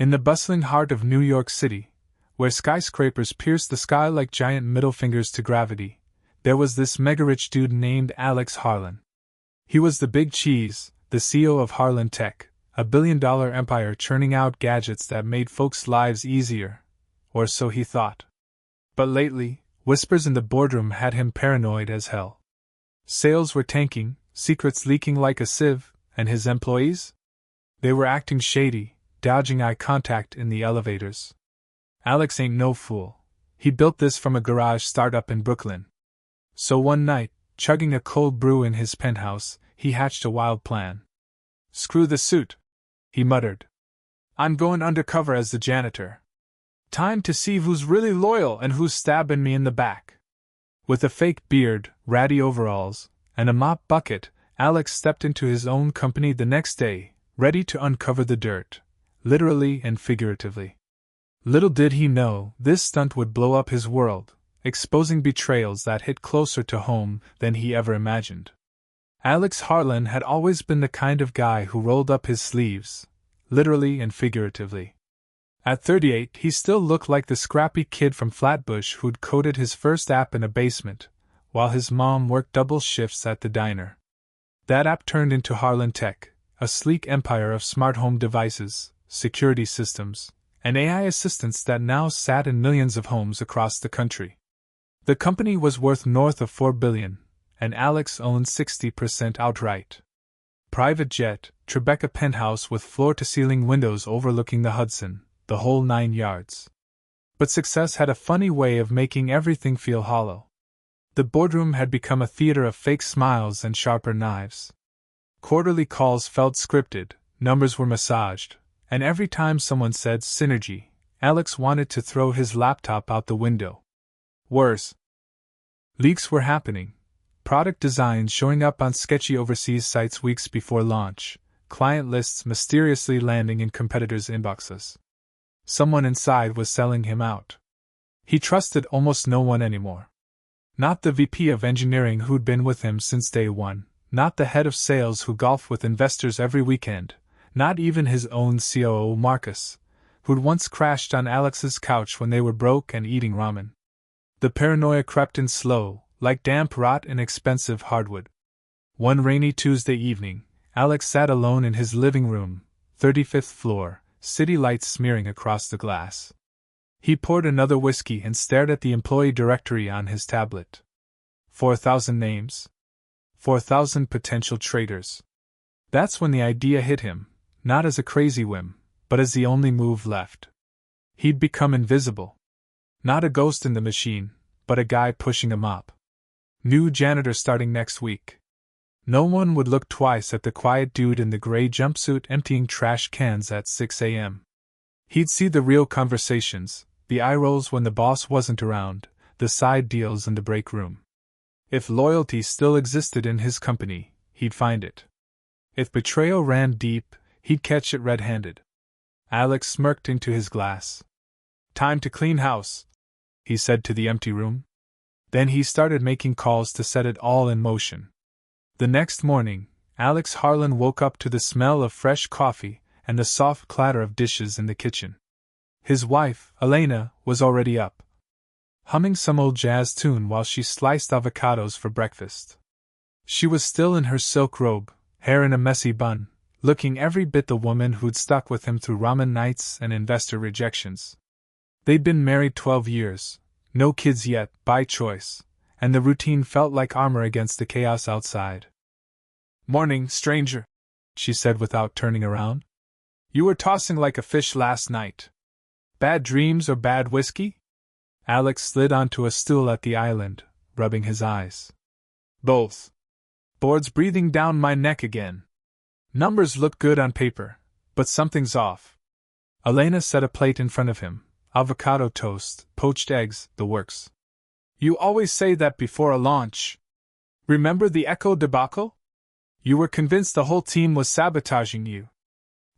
In the bustling heart of New York City, where skyscrapers pierced the sky like giant middle fingers to gravity, there was this mega-rich dude named Alex Harlan. He was the big cheese, the CEO of Harlan Tech, a billion-dollar empire churning out gadgets that made folks' lives easier, or so he thought. But lately, whispers in the boardroom had him paranoid as hell. Sales were tanking, secrets leaking like a sieve, and his employees? They were acting shady, dodging eye contact in the elevators. Alex ain't no fool. He built this from a garage startup in Brooklyn. So one night, chugging a cold brew in his penthouse, he hatched a wild plan. "Screw the suit," he muttered. "I'm going undercover as the janitor. Time to see who's really loyal and who's stabbing me in the back." With a fake beard, ratty overalls, and a mop bucket, Alex stepped into his own company the next day, ready to uncover the dirt, literally and figuratively. Little did he know, this stunt would blow up his world, exposing betrayals that hit closer to home than he ever imagined. Alex Harlan had always been the kind of guy who rolled up his sleeves, literally and figuratively. At 38, he still looked like the scrappy kid from Flatbush who'd coded his first app in a basement, while his mom worked double shifts at the diner. That app turned into Harlan Tech, a sleek empire of smart home devices, security systems, and AI assistants that now sat in millions of homes across the country. The company was worth north of $4 billion, and Alex owned 60% outright. Private jet, Tribeca penthouse with floor-to-ceiling windows overlooking the Hudson, the whole 9 yards. But success had a funny way of making everything feel hollow. The boardroom had become a theater of fake smiles and sharper knives. Quarterly calls felt scripted, numbers were massaged, and every time someone said synergy, Alex wanted to throw his laptop out the window. Worse, leaks were happening. Product designs showing up on sketchy overseas sites weeks before launch, client lists mysteriously landing in competitors' inboxes. Someone inside was selling him out. He trusted almost no one anymore. Not the VP of engineering who'd been with him since day one, not the head of sales who golfed with investors every weekend, not even his own COO Marcus, who'd once crashed on Alex's couch when they were broke and eating ramen. The paranoia crept in slow, like damp rot in expensive hardwood. One rainy Tuesday evening, Alex sat alone in his living room, 35th floor, city lights smearing across the glass. He poured another whiskey and stared at the employee directory on his tablet. 4,000 names. 4,000 potential traders. That's when the idea hit him, not as a crazy whim, but as the only move left. He'd become invisible. Not a ghost in the machine, but a guy pushing a mop. New janitor starting next week. No one would look twice at the quiet dude in the gray jumpsuit emptying trash cans at 6 a.m. He'd see the real conversations, the eye rolls when the boss wasn't around, the side deals in the break room. If loyalty still existed in his company, he'd find it. If betrayal ran deep, he'd catch it red-handed. Alex smirked into his glass. "Time to clean house," he said to the empty room. Then he started making calls to set it all in motion. The next morning, Alex Harlan woke up to the smell of fresh coffee and the soft clatter of dishes in the kitchen. His wife, Elena, was already up, humming some old jazz tune while she sliced avocados for breakfast. She was still in her silk robe, hair in a messy bun, looking every bit the woman who'd stuck with him through ramen nights and investor rejections. They'd been married 12 years, no kids yet, by choice, and the routine felt like armor against the chaos outside. "Morning, stranger," she said without turning around. "You were tossing like a fish last night. Bad dreams or bad whiskey?" Alex slid onto a stool at the island, rubbing his eyes. "Both. Board's breathing down my neck again. Numbers look good on paper, but something's off." Elena set a plate in front of him, avocado toast, poached eggs, the works. "You always say that before a launch. Remember the Echo debacle? You were convinced the whole team was sabotaging you.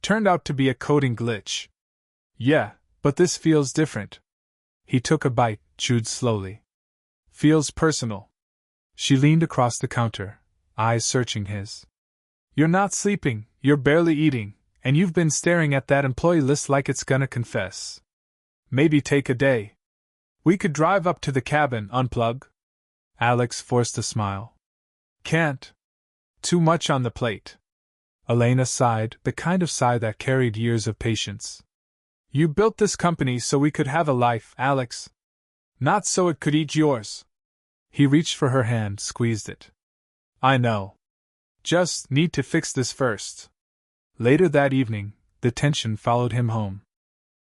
Turned out to be a coding glitch." "Yeah, but this feels different." He took a bite, chewed slowly. "Feels personal." She leaned across the counter, eyes searching his. "You're not sleeping, you're barely eating, And you've been staring at that employee list like it's gonna confess. Maybe take a day. We could drive up to the cabin, unplug. Alex forced a smile. Can't. Too much on the plate. Elena sighed, the kind of sigh that carried years of patience. You built this company so we could have a life, Alex. Not so it could eat yours. He reached for her hand, squeezed it. I know. Just need to fix this first. Later that evening, the tension followed him home.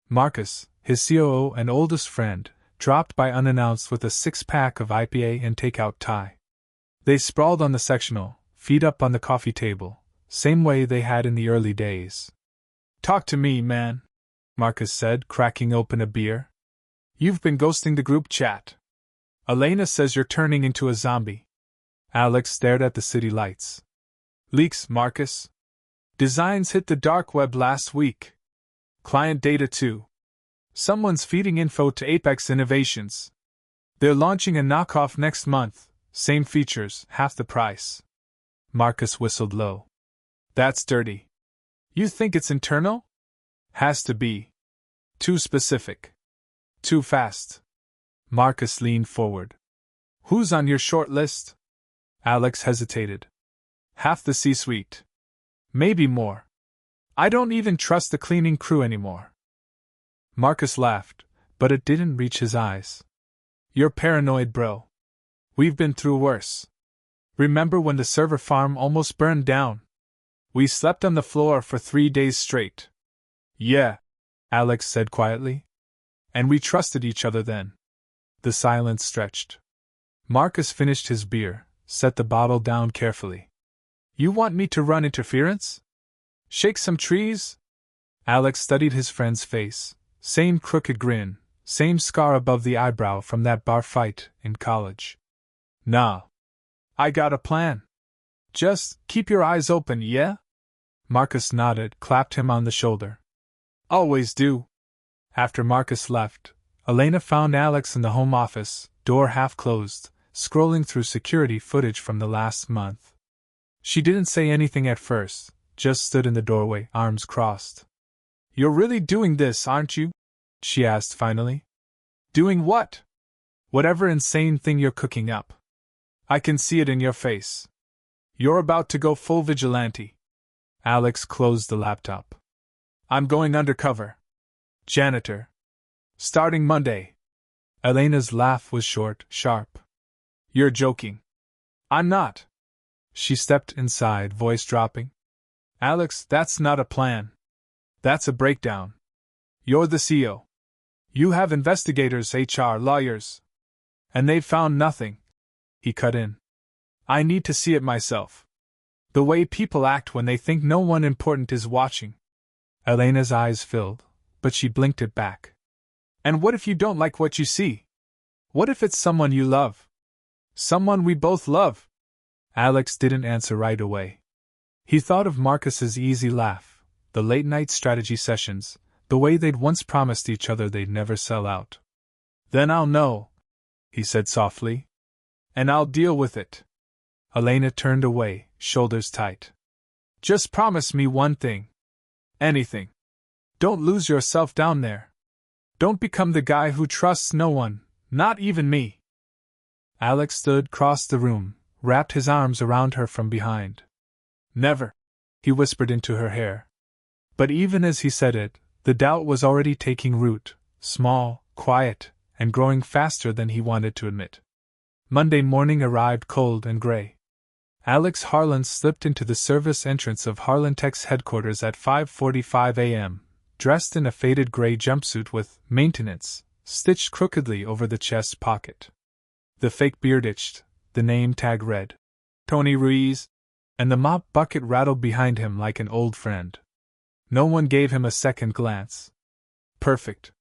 Marcus, his COO and oldest friend, dropped by unannounced with a 6-pack of IPA and takeout Thai. They sprawled on the sectional, feet up on the coffee table, same way they had in the early days. Talk to me, man, Marcus said, cracking open a beer. You've been ghosting the group chat. Elena says you're turning into a zombie. Alex stared at the city lights. Leaks, Marcus. Designs hit the dark web last week. Client data too. Someone's feeding info to Apex Innovations. They're launching a knockoff next month, same features, half the price. Marcus whistled low. That's dirty. You think it's internal? Has to be. Too specific. Too fast. Marcus leaned forward. Who's on your short list? Alex hesitated. Half the C-suite. Maybe more. I don't even trust the cleaning crew anymore. Marcus laughed, but it didn't reach his eyes. You're paranoid, bro. We've been through worse. Remember when the server farm almost burned down? We slept on the floor for 3 days straight. Yeah, Alex said quietly. And we trusted each other then. The silence stretched. Marcus finished his beer, set the bottle down carefully. You want me to run interference? Shake some trees? Alex studied his friend's face. Same crooked grin, same scar above the eyebrow from that bar fight in college. Nah. I got a plan. Just keep your eyes open, yeah? Marcus nodded, clapped him on the shoulder. Always do. After Marcus left, Elena found Alex in the home office, door half closed, scrolling through security footage from the last month. She didn't say anything at first, just stood in the doorway, arms crossed. You're really doing this, aren't you? She asked finally. Doing what? Whatever insane thing you're cooking up. I can see it in your face. You're about to go full vigilante. Alex closed the laptop. I'm going undercover. Janitor. Starting Monday. Elena's laugh was short, sharp. You're joking. I'm not. She stepped inside, voice dropping. Alex, that's not a plan. That's a breakdown. You're the CEO. You have investigators, HR, lawyers. And they've found nothing. He cut in. I need to see it myself. The way people act when they think no one important is watching. Elena's eyes filled, but she blinked it back. And what if you don't like what you see? What if it's someone you love? Someone we both love? Alex didn't answer right away. He thought of Marcus's easy laugh, the late-night strategy sessions, the way they'd once promised each other they'd never sell out. Then I'll know, he said softly. And I'll deal with it. Elena turned away, shoulders tight. Just promise me one thing. Anything. Don't lose yourself down there. Don't become the guy who trusts no one, not even me. Alex stood across the room, wrapped his arms around her from behind. Never, he whispered into her hair. But even as he said it, the doubt was already taking root, small, quiet, and growing faster than he wanted to admit. Monday morning arrived cold and gray. Alex Harlan slipped into the service entrance of Harlan Tech's headquarters at 5:45 a.m., dressed in a faded gray jumpsuit with maintenance stitched crookedly over the chest pocket. The fake beard itched, the name tag read, Tony Ruiz, and the mop bucket rattled behind him like an old friend. No one gave him a second glance. Perfect.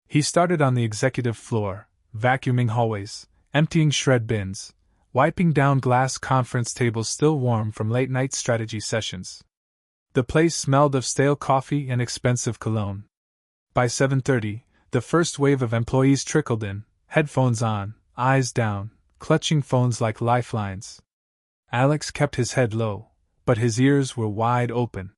He started on the executive floor, vacuuming hallways, emptying shred bins, wiping down glass conference tables still warm from late-night strategy sessions. The place smelled of stale coffee and expensive cologne. By 7:30, the first wave of employees trickled in, headphones on, eyes down, clutching phones like lifelines. Alex kept his head low, but his ears were wide open.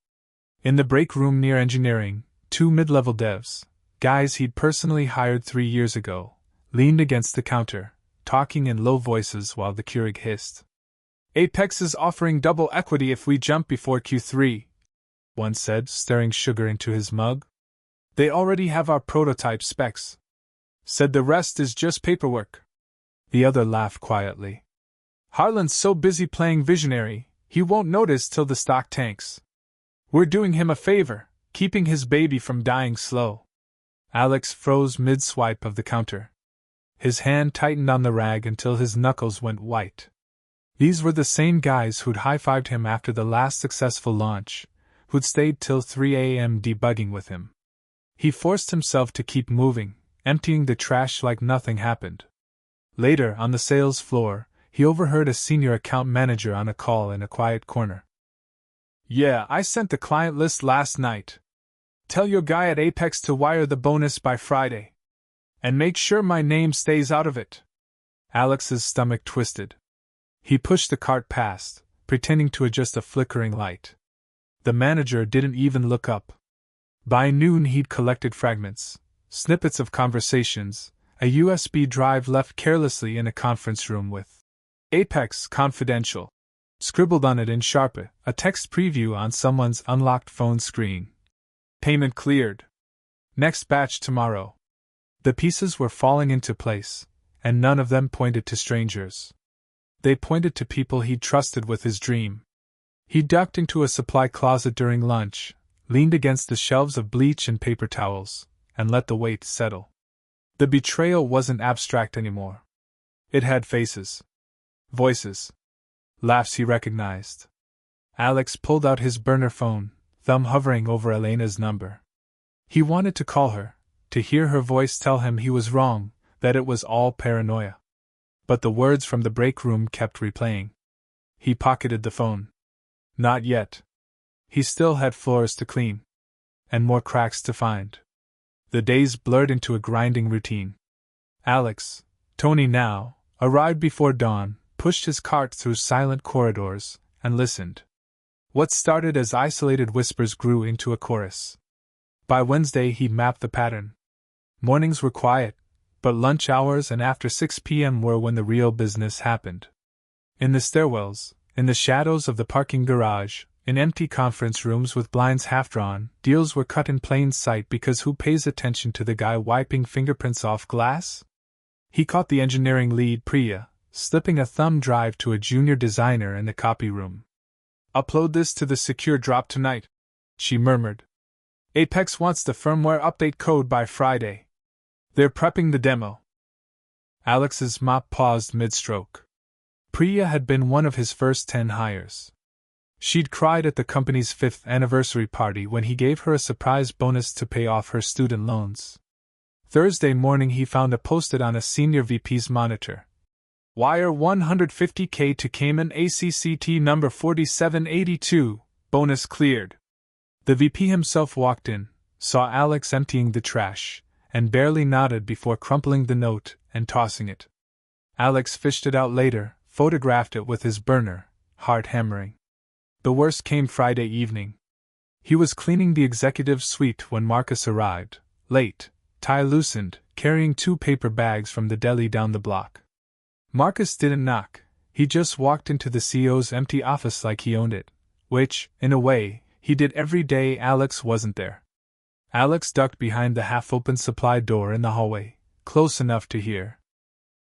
In the break room near engineering, two mid-level devs, guys he'd personally hired 3 years ago, leaned against the counter, talking in low voices while the Keurig hissed. Apex is offering double equity if we jump before Q3, one said, stirring sugar into his mug. They already have our prototype specs. Said the rest is just paperwork. The other laughed quietly. Harlan's so busy playing visionary, he won't notice till the stock tanks. We're doing him a favor, keeping his baby from dying slow. Alex froze mid-swipe of the counter. His hand tightened on the rag until his knuckles went white. These were the same guys who'd high-fived him after the last successful launch, who'd stayed till 3 a.m. debugging with him. He forced himself to keep moving, emptying the trash like nothing happened. Later, on the sales floor, he overheard a senior account manager on a call in a quiet corner. Yeah, I sent the client list last night. Tell your guy at Apex to wire the bonus by Friday. And make sure my name stays out of it. Alex's stomach twisted. He pushed the cart past, pretending to adjust a flickering light. The manager didn't even look up. By noon he'd collected fragments, snippets of conversations, a USB drive left carelessly in a conference room with Apex Confidential scribbled on it in Sharp, a text preview on someone's unlocked phone screen. Payment cleared. Next batch tomorrow. The pieces were falling into place, and none of them pointed to strangers. They pointed to people he'd trusted with his dream. He ducked into a supply closet during lunch, leaned against the shelves of bleach and paper towels, and let the weight settle. The betrayal wasn't abstract anymore. It had faces. Voices. Laughs he recognized. Alex pulled out his burner phone, thumb hovering over Elena's number. He wanted to call her, to hear her voice tell him he was wrong, that it was all paranoia. But the words from the break room kept replaying. He pocketed the phone. Not yet. He still had floors to clean. And more cracks to find. The days blurred into a grinding routine. Alex, Tony now, arrived before dawn, pushed his cart through silent corridors, and listened. What started as isolated whispers grew into a chorus. By Wednesday he mapped the pattern. Mornings were quiet, but lunch hours and after 6 p.m. were when the real business happened. In the stairwells, in the shadows of the parking garage, in empty conference rooms with blinds half-drawn, deals were cut in plain sight because who pays attention to the guy wiping fingerprints off glass? He caught the engineering lead, Priya, slipping a thumb drive to a junior designer in the copy room. Upload this to the secure drop tonight, she murmured. Apex wants the firmware update code by Friday. They're prepping the demo. Alex's mop paused mid-stroke. Priya had been one of his first 10 hires. She'd cried at the company's 5th anniversary party when he gave her a surprise bonus to pay off her student loans. Thursday morning he found it posted on a senior VP's monitor. Wire $150K to Cayman ACCT number 4782, bonus cleared. The VP himself walked in, saw Alex emptying the trash, and barely nodded before crumpling the note and tossing it. Alex fished it out later, photographed it with his burner, heart hammering. The worst came Friday evening. He was cleaning the executive suite when Marcus arrived, late, tie loosened, carrying 2 paper bags from the deli down the block. Marcus didn't knock, he just walked into the CEO's empty office like he owned it, which, in a way, he did every day Alex wasn't there. Alex ducked behind the half-open supply door in the hallway, close enough to hear.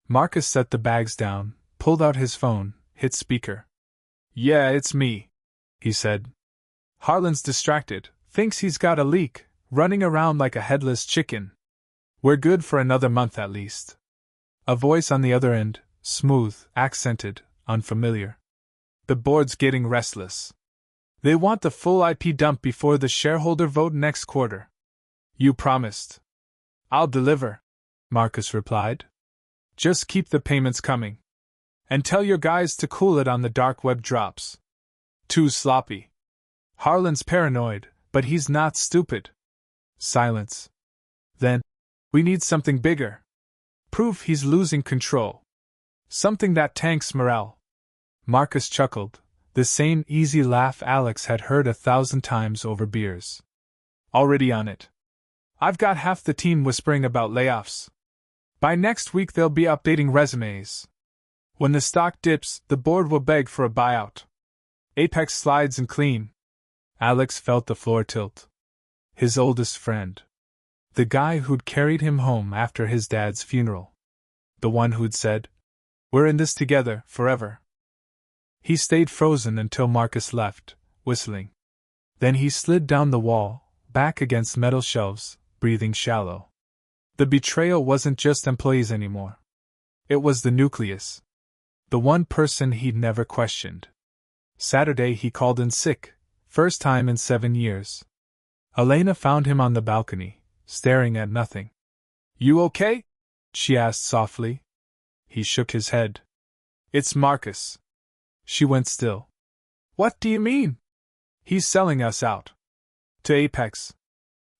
Marcus set the bags down, pulled out his phone, hit speaker. Yeah, it's me, he said. Harlan's distracted, thinks he's got a leak, running around like a headless chicken. We're good for another month at least. A voice on the other end, smooth, accented, unfamiliar. The board's getting restless. They want the full IP dump before the shareholder vote next quarter. You promised. I'll deliver, Marcus replied. Just keep the payments coming. And tell your guys to cool it on the dark web drops. Too sloppy. Harlan's paranoid, but he's not stupid. Silence. Then, we need something bigger. Proof he's losing control. Something that tanks morale. Marcus chuckled, The same easy laugh Alex had heard 1,000 times over beers. Already on it. I've got half the team whispering about layoffs. By next week they'll be updating resumes. When the stock dips, the board will beg for a buyout. Apex slides and clean. Alex felt the floor tilt. His oldest friend. The guy who'd carried him home after his dad's funeral. The one who'd said, "We're in this together, forever." He stayed frozen until Marcus left, whistling. Then he slid down the wall, back against metal shelves, breathing shallow. The betrayal wasn't just employees anymore. It was the nucleus. The one person he'd never questioned. Saturday he called in sick, first time in 7 years. Elena found him on the balcony, staring at nothing. "You okay?" she asked softly. He shook his head. "It's Marcus." She went still. "What do you mean?" "He's selling us out. To Apex.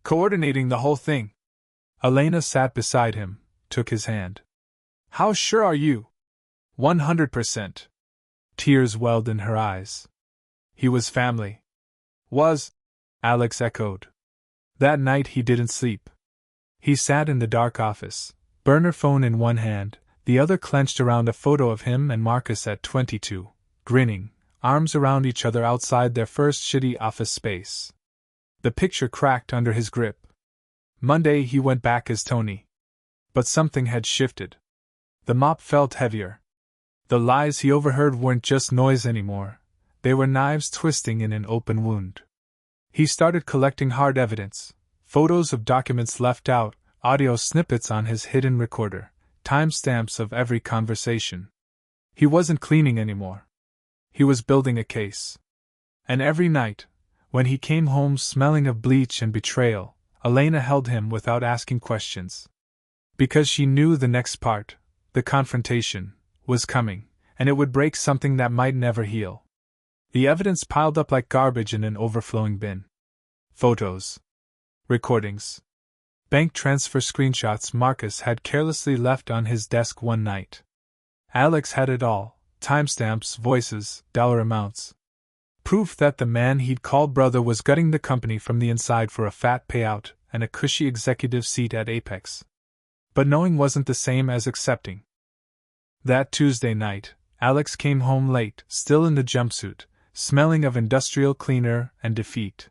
Coordinating the whole thing." Elena sat beside him, took his hand. "How sure are you?" 100%. Tears welled in her eyes. "He was family." "Was?" Alex echoed. That night he didn't sleep. He sat in the dark office, burner phone in one hand, the other clenched around a photo of him and Marcus at 22, grinning, arms around each other outside their first shitty office space. The picture cracked under his grip. Monday he went back as Tony. But something had shifted. The mop felt heavier. The lies he overheard weren't just noise anymore, they were knives twisting in an open wound. He started collecting hard evidence, photos of documents left out, audio snippets on his hidden recorder, timestamps of every conversation. He wasn't cleaning anymore. He was building a case. And every night, when he came home smelling of bleach and betrayal, Elena held him without asking questions. Because she knew the next part, the confrontation, was coming, and it would break something that might never heal. The evidence piled up like garbage in an overflowing bin. Photos. Recordings. Bank transfer screenshots Marcus had carelessly left on his desk one night. Alex had it all: timestamps, voices, dollar amounts. Proof that the man he'd called brother was gutting the company from the inside for a fat payout and a cushy executive seat at Apex. But knowing wasn't the same as accepting. That Tuesday night, Alex came home late, still in the jumpsuit, smelling of industrial cleaner and defeat.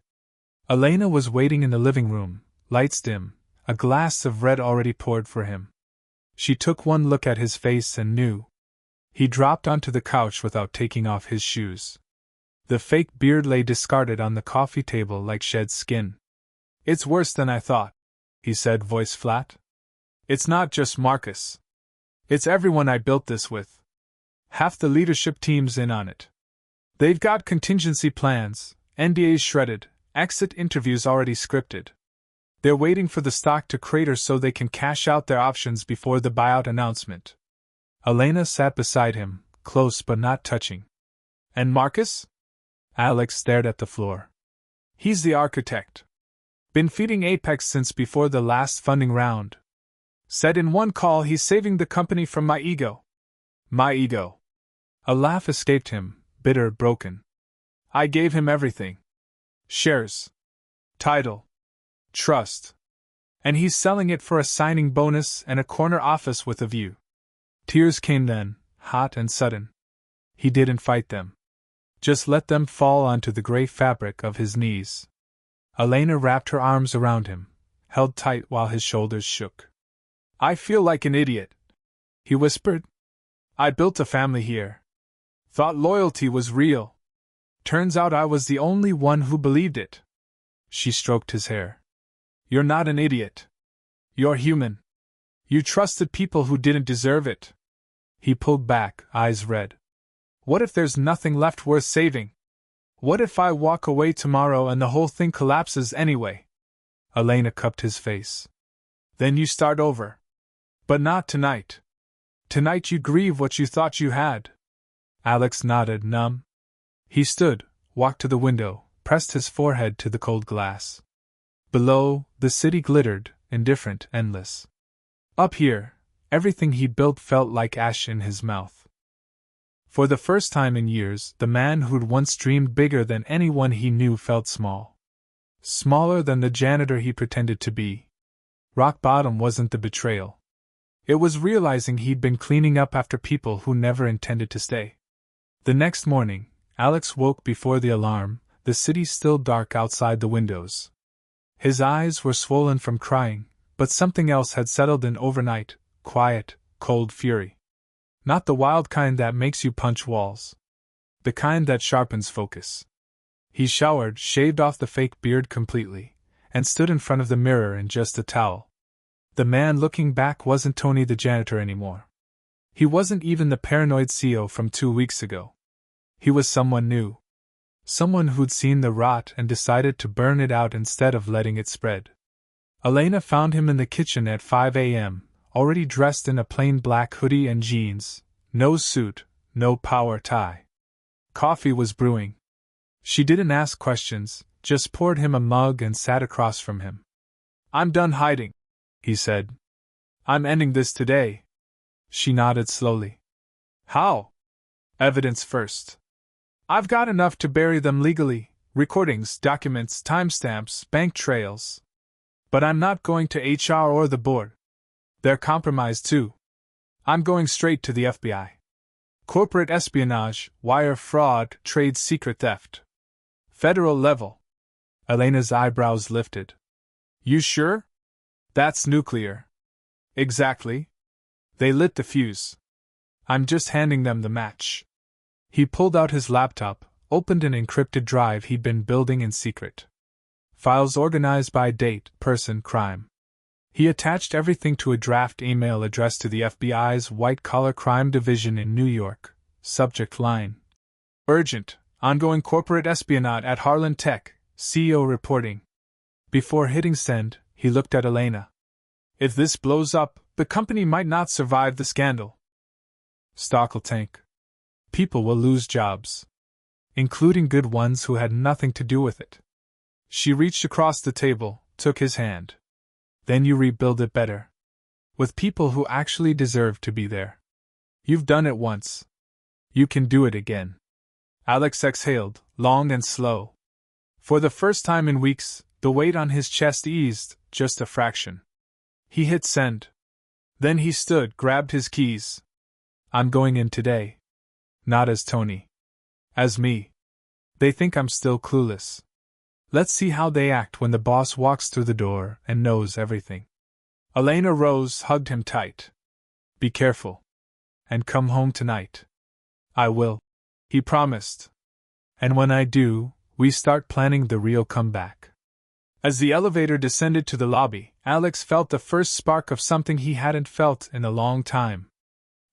Elena was waiting in the living room, lights dim, a glass of red already poured for him. She took one look at his face and knew. He dropped onto the couch without taking off his shoes. The fake beard lay discarded on the coffee table like shed skin. "It's worse than I thought," he said, voice flat. "It's not just Marcus. It's everyone I built this with. Half the leadership team's in on it. They've got contingency plans, NDAs shredded, exit interviews already scripted. They're waiting for the stock to crater so they can cash out their options before the buyout announcement." Elena sat beside him, close but not touching. "And Marcus?" Alex stared at the floor. "He's the architect. Been feeding Apex since before the last funding round. Said in one call he's saving the company from my ego." "My ego." A laugh escaped him, bitter, broken. "I gave him everything. Shares. Title. Trust. And he's selling it for a signing bonus and a corner office with a view." Tears came then, hot and sudden. He didn't fight them. Just let them fall onto the gray fabric of his knees. Elena wrapped her arms around him, held tight while his shoulders shook. "I feel like an idiot," he whispered. "I built a family here. Thought loyalty was real. Turns out I was the only one who believed it." She stroked his hair. "You're not an idiot. You're human. You trusted people who didn't deserve it." He pulled back, eyes red. "What if there's nothing left worth saving? What if I walk away tomorrow and the whole thing collapses anyway?" Elena cupped his face. "Then you start over. But not tonight. Tonight you grieve what you thought you had." Alex nodded, numb. He stood, walked to the window, pressed his forehead to the cold glass. Below, the city glittered, indifferent, endless. Up here, everything he built felt like ash in his mouth. For the first time in years, the man who'd once dreamed bigger than anyone he knew felt small. Smaller than the janitor he pretended to be. Rock bottom wasn't the betrayal. It was realizing he'd been cleaning up after people who never intended to stay. The next morning, Alex woke before the alarm, the city still dark outside the windows. His eyes were swollen from crying, but something else had settled in overnight: quiet, cold fury. Not the wild kind that makes you punch walls. The kind that sharpens focus. He showered, shaved off the fake beard completely, and stood in front of the mirror in just a towel. The man looking back wasn't Tony the janitor anymore. He wasn't even the paranoid CEO from 2 weeks ago. He was someone new. Someone who'd seen the rot and decided to burn it out instead of letting it spread. Elena found him in the kitchen at 5 a.m., already dressed in a plain black hoodie and jeans, no suit, no power tie. Coffee was brewing. She didn't ask questions, just poured him a mug and sat across from him. "I'm done hiding," he said. "I'm ending this today." She nodded slowly. "How?" "Evidence first. I've got enough to bury them legally: recordings, documents, timestamps, bank trails. But I'm not going to HR or the board. They're compromised too. I'm going straight to the FBI. Corporate espionage, wire fraud, trade secret theft. Federal level." Elena's eyebrows lifted. "You sure? That's nuclear." "Exactly." They lit the fuse. "I'm just handing them the match." He pulled out his laptop, opened an encrypted drive he'd been building in secret. Files organized by date, person, crime. He attached everything to a draft email addressed to the FBI's white-collar crime division in New York. Subject line: "Urgent, ongoing corporate espionage at Harlan Tech, CEO reporting." Before hitting send, he looked at Elena. "If this blows up, the company might not survive the scandal. Stock'll tank. People will lose jobs. Including good ones who had nothing to do with it." She reached across the table, took his hand. "Then you rebuild it better. With people who actually deserve to be there. You've done it once. You can do it again." Alex exhaled, long and slow. For the first time in weeks, the weight on his chest eased, just a fraction. He hit send. Then he stood, grabbed his keys. "I'm going in today. Not as Tony. As me. They think I'm still clueless. Let's see how they act when the boss walks through the door and knows everything." Elena rose, hugged him tight. "Be careful. And come home tonight." "I will," he promised. "And when I do, we start planning the real comeback." As the elevator descended to the lobby, Alex felt the first spark of something he hadn't felt in a long time.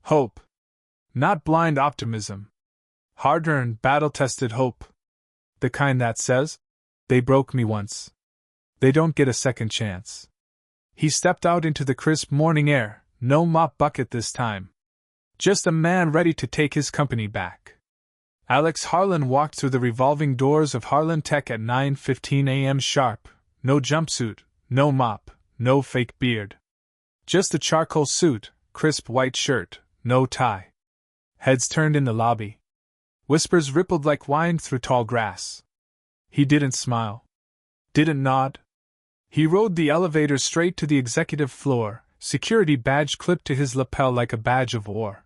Hope. Not blind optimism. Hard-earned, battle-tested hope. The kind that says, "They broke me once. They don't get a second chance." He stepped out into the crisp morning air, no mop bucket this time. Just a man ready to take his company back. Alex Harlan walked through the revolving doors of Harlan Tech at 9:15 a.m. sharp. No jumpsuit, no mop, no fake beard. Just a charcoal suit, crisp white shirt, no tie. Heads turned in the lobby. Whispers rippled like wine through tall grass. He didn't smile. Didn't nod. He rode the elevator straight to the executive floor, security badge clipped to his lapel like a badge of war.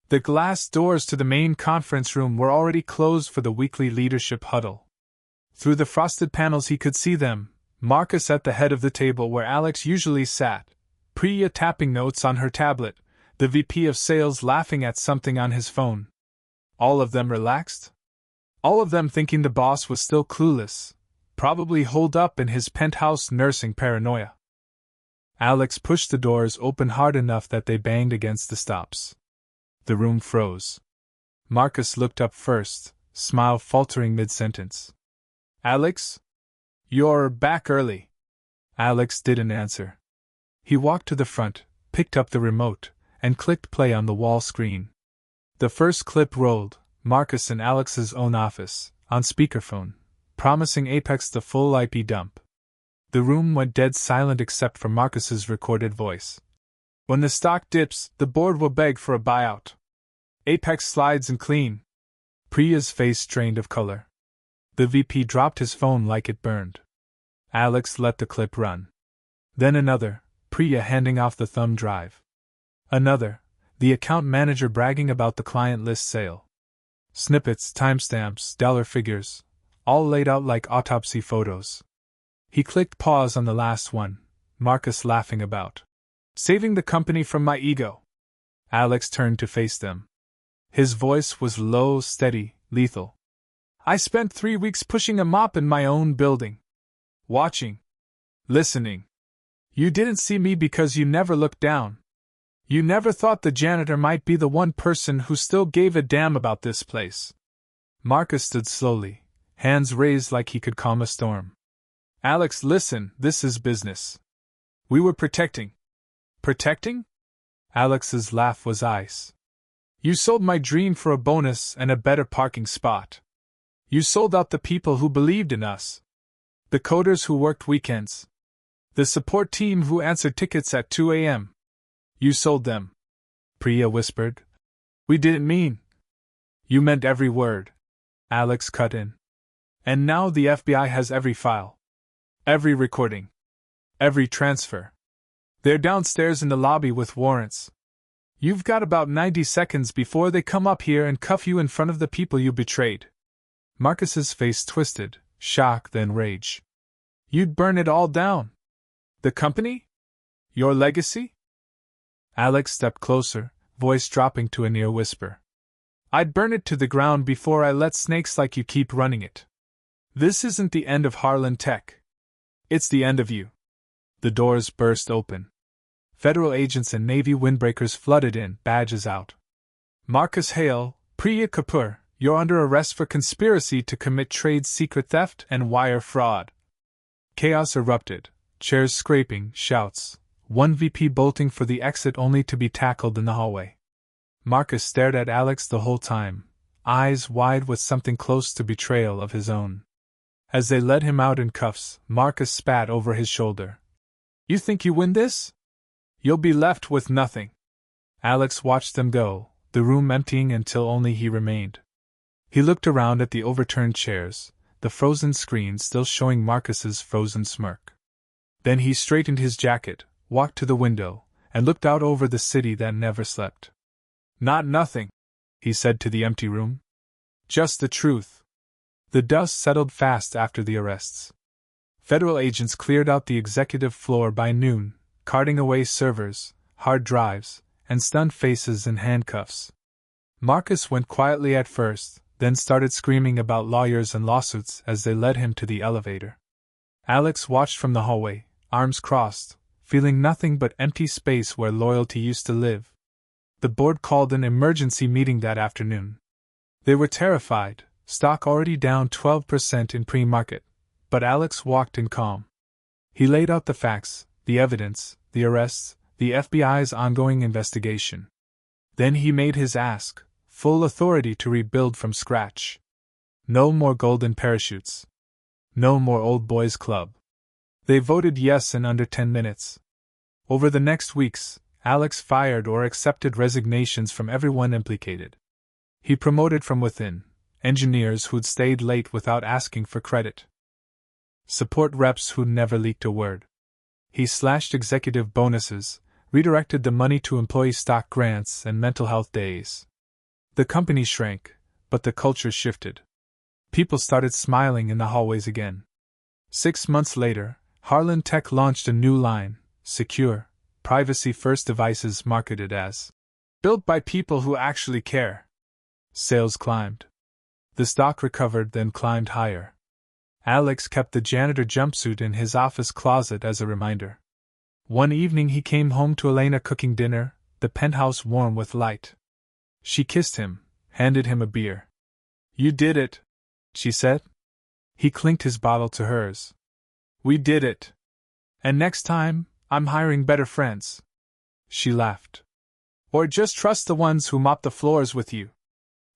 The glass doors to the main conference room were already closed for the weekly leadership huddle. Through the frosted panels he could see them, Marcus at the head of the table where Alex usually sat, Priya tapping notes on her tablet, the VP of sales laughing at something on his phone. All of them relaxed? All of them thinking the boss was still clueless, probably holed up in his penthouse nursing paranoia. Alex pushed the doors open hard enough that they banged against the stops. The room froze. Marcus looked up first, smile faltering mid-sentence. "Alex? You're back early." Alex didn't answer. He walked to the front, picked up the remote, and clicked play on the wall screen. The first clip rolled, Marcus in Alex's own office, on speakerphone, promising Apex the full IP dump. The room went dead silent except for Marcus's recorded voice. "When the stock dips, the board will beg for a buyout. Apex slides and clean. Priya's face drained of color. The VP dropped his phone like it burned. Alex let the clip run. Then another, Priya handing off the thumb drive. Another, the account manager bragging about the client list sale. Snippets, timestamps, dollar figures, all laid out like autopsy photos. He clicked pause on the last one, Marcus laughing about. Saving the company from my ego. Alex turned to face them. His voice was low, steady, lethal. I spent 3 weeks pushing a mop in my own building. Watching. Listening. You didn't see me because you never looked down. You never thought the janitor might be the one person who still gave a damn about this place. Marcus stood slowly, hands raised like he could calm a storm. Alex, listen, this is business. We were protecting. Protecting? Alex's laugh was ice. You sold my dream for a bonus and a better parking spot. You sold out the people who believed in us. The coders who worked weekends. The support team who answered tickets at 2 a.m. You sold them. Priya whispered. We didn't mean. You meant every word. Alex cut in. And now the FBI has every file. Every recording. Every transfer. They're downstairs in the lobby with warrants. You've got about 90 seconds before they come up here and cuff you in front of the people you betrayed. Marcus's face twisted, shock then rage. You'd burn it all down. The company? Your legacy? Alex stepped closer, voice dropping to a near whisper. I'd burn it to the ground before I let snakes like you keep running it. This isn't the end of Harlan Tech. It's the end of you. The doors burst open. Federal agents and Navy windbreakers flooded in, badges out. Marcus Hale, Priya Kapoor, you're under arrest for conspiracy to commit trade secret theft and wire fraud. Chaos erupted, chairs scraping, shouts, one VP bolting for the exit only to be tackled in the hallway. Marcus stared at Alex the whole time, eyes wide with something close to betrayal of his own. As they led him out in cuffs, Marcus spat over his shoulder. You think you win this? You'll be left with nothing. Alex watched them go, the room emptying until only he remained. He looked around at the overturned chairs, the frozen screen still showing Marcus's frozen smirk. Then he straightened his jacket, walked to the window, and looked out over the city that never slept. Not nothing, he said to the empty room. Just the truth. The dust settled fast after the arrests. Federal agents cleared out the executive floor by noon, carting away servers, hard drives, and stunned faces in handcuffs. Marcus went quietly at first, then started screaming about lawyers and lawsuits as they led him to the elevator. Alex watched from the hallway, arms crossed, feeling nothing but empty space where loyalty used to live. The board called an emergency meeting that afternoon. They were terrified, stock already down 12% in pre-market, but Alex walked in calm. He laid out the facts, the evidence, the arrests, the FBI's ongoing investigation. Then he made his ask, full authority to rebuild from scratch. No more golden parachutes. No more old boys club. They voted yes in under 10 minutes. Over the next weeks, Alex fired or accepted resignations from everyone implicated. He promoted from within, engineers who'd stayed late without asking for credit. Support reps who never leaked a word. He slashed executive bonuses, redirected the money to employee stock grants and mental health days. The company shrank, but the culture shifted. People started smiling in the hallways again. 6 months later, Harlan Tech launched a new line, secure, privacy-first devices marketed as built by people who actually care. Sales climbed. The stock recovered, then climbed higher. Alex kept the janitor jumpsuit in his office closet as a reminder. One evening he came home to Elena cooking dinner, the penthouse warm with light. She kissed him, handed him a beer. You did it, she said. He clinked his bottle to hers. We did it. And next time, I'm hiring better friends. She laughed. Or just trust the ones who mop the floors with you.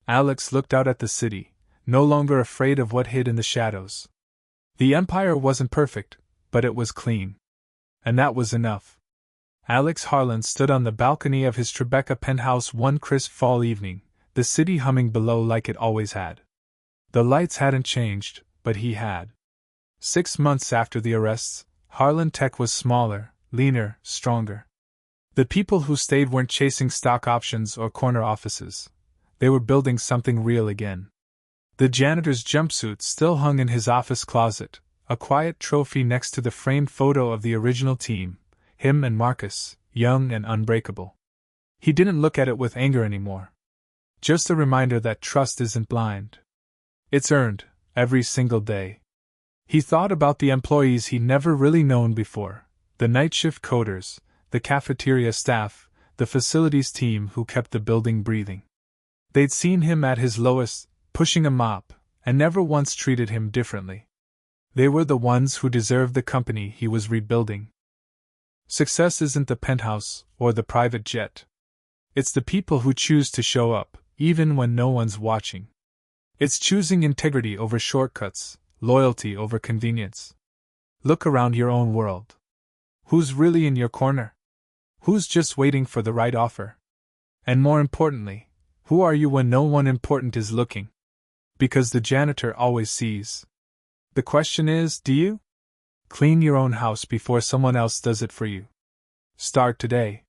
Alex looked out at the city, no longer afraid of what hid in the shadows. The empire wasn't perfect, but it was clean. And that was enough. Alex Harlan stood on the balcony of his Tribeca penthouse one crisp fall evening, the city humming below like it always had. The lights hadn't changed, but he had. 6 months after the arrests, Harlan Tech was smaller, leaner, stronger. The people who stayed weren't chasing stock options or corner offices. They were building something real again. The janitor's jumpsuit still hung in his office closet, a quiet trophy next to the framed photo of the original team, him and Marcus, young and unbreakable. He didn't look at it with anger anymore. Just a reminder that trust isn't blind. It's earned, every single day. He thought about the employees he'd never really known before, the night shift coders, the cafeteria staff, the facilities team who kept the building breathing. They'd seen him at his lowest, pushing a mop, and never once treated him differently. They were the ones who deserved the company he was rebuilding. Success isn't the penthouse or the private jet. It's the people who choose to show up, even when no one's watching. It's choosing integrity over shortcuts, loyalty over convenience. Look around your own world. Who's really in your corner? Who's just waiting for the right offer? And more importantly, who are you when no one important is looking? Because the janitor always sees. The question is, do you? Clean your own house before someone else does it for you. Start today.